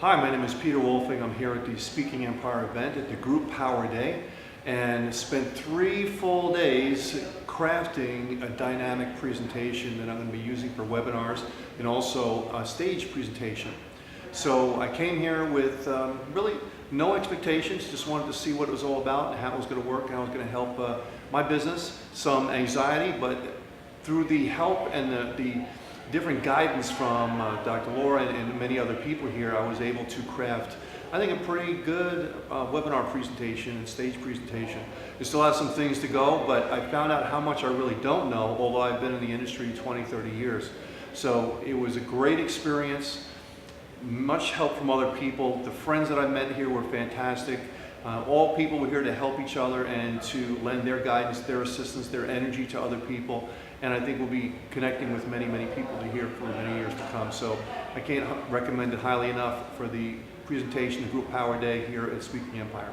Hi, my name is Peter Wolfing. I'm here at the Speaking Empire event at the Group Power Day and spent 3 full days crafting a dynamic presentation that I'm going to be using for webinars and also a stage presentation. So I came here with really no expectations, just wanted to see what it was all about and how it was going to work, how it was going to help my business. Some anxiety, but through the help and the different guidance from Dr. Laura and many other people here, I was able to craft, I think, a pretty good webinar presentation and stage presentation. We still have some things to go, but I found out how much I really don't know, although I've been in the industry 20, 30 years. So it was a great experience, much help from other people. The friends that I met here were fantastic. All people were here to help each other and to lend their guidance, their assistance, their energy to other people. And I think we'll be connecting with many, many people to hear for many years to come. So I can't recommend it highly enough for the presentation, the Group Power Day here at Speaking Empire.